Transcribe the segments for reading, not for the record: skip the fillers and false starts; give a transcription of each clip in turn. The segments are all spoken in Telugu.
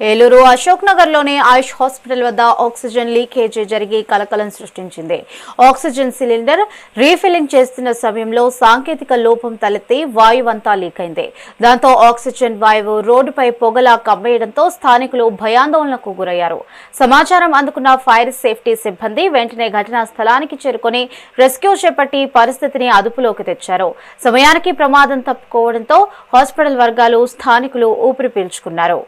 ఏలూరు అశోక్ నగర్ లోని ఆయుష్ హాస్పిటల్ వద్ద ఆక్సిజన్ లీకేజీ జరిగి కలకలం సృష్టించింది. ఆక్సిజన్ సిలిండర్ రీఫిల్లింగ్ చేస్తున్న సమయంలో సాంకేతిక లోపం తలెత్తి వాయువంతా లీక్ అయింది. దాంతో ఆక్సిజన్ వాయువు రోడ్డుపై పొగలా కమ్మేయడంతో స్థానికులు భయాందోళనకు గురయ్యారు. సమాచారం అందుకున్న ఫైర్ సేఫ్టీ సిబ్బంది వెంటనే ఘటనా స్థలానికి చేరుకుని రెస్క్యూ చేపట్టి పరిస్థితిని అదుపులోకి తెచ్చారు. సమయానికి ప్రమాదం తప్పుకోవడంతో హాస్పిటల్ వర్గాలు స్థానికులు ఊపిరి పీల్చుకున్నారు.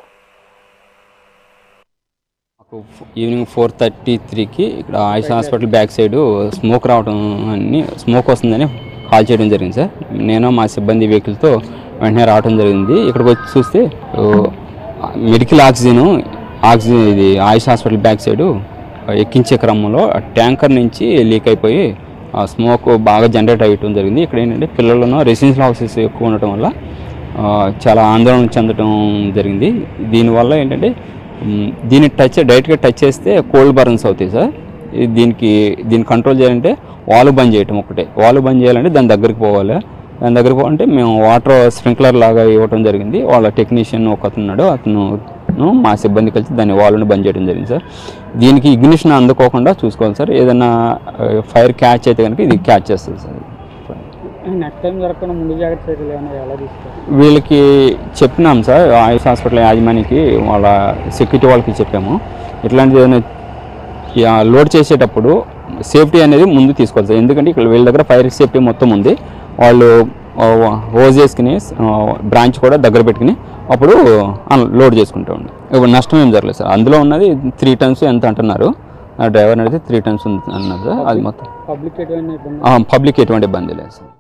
ఈవినింగ్ 4:33కి ఇక్కడ ఆయుష్ హాస్పిటల్ బ్యాక్ సైడ్ స్మోక్ వస్తుందని కాల్ చేయడం జరిగింది సార్. నేను మా సిబ్బంది వెహికల్తో వెంటనే రావడం జరిగింది. ఇక్కడికి వచ్చి చూస్తే మెడికల్ ఆక్సిజన్ ఇది ఆయుష్ హాస్పిటల్ బ్యాక్ సైడ్ ఎక్కించే క్రమంలో ట్యాంకర్ నుంచి లీక్ అయిపోయి స్మోక్ బాగా జనరేట్ అయ్యడం జరిగింది. ఇక్కడ ఏంటంటే పిల్లలను రెసిడెన్షియల్ హౌసెస్ ఎక్కువ ఉండటం వల్ల చాలా ఆందోళన చెందడం జరిగింది. దీనివల్ల ఏంటంటే దీన్ని డైరెక్ట్గా టచ్ చేస్తే కోల్డ్ బర్న్స్ అవుతాయి సార్. దీన్ని కంట్రోల్ చేయాలంటే వాల్వ్ బంద్ చేయటం ఒకటే. వాల్వ్ బంద్ చేయాలంటే దాని దగ్గరికి పోవాలి. దాని దగ్గరికి పోవాలంటే మేము వాటర్ స్ప్రింక్లర్ లాగా ఇవ్వడం జరిగింది. వాళ్ళ టెక్నీషియన్ ఒక అతను మా సిబ్బంది కలిసి దాన్ని వాల్వ్ని బంద్ చేయడం జరిగింది సార్. దీనికి ఇగ్నిషన్ అందుకోకుండా చూసుకోవాలి సార్. ఏదైనా ఫైర్ క్యాచ్ అయితే కనుక ఇది క్యాచ్ చేస్తుంది సార్. వీళ్ళకి చెప్పినాం సార్, ఆయుష్ హాస్పిటల్ యాజమానికి వాళ్ళ సెక్యూరిటీ వాళ్ళకి చెప్పాము. ఇట్లాంటిది ఏదైనా లోడ్ చేసేటప్పుడు సేఫ్టీ అనేది ముందు తీసుకోవాలి సార్. ఎందుకంటే ఇక్కడ వీళ్ళ దగ్గర ఫైర్ సేఫ్టీ మొత్తం ఉంది. వాళ్ళు హోజ్ చేసుకుని బ్రాంచ్ కూడా దగ్గర పెట్టుకుని అప్పుడు లోడ్ చేసుకుంటూ ఉండే. ఇప్పుడు నష్టం ఏం జరగలేదు సార్. అందులో ఉన్నది 3 tons ఎంత అంటున్నారు. డ్రైవర్ అనేది 3 tons అన్నారు సార్. అది మొత్తం పబ్లిక్ ఎటువంటి ఇబ్బంది లేదు సార్.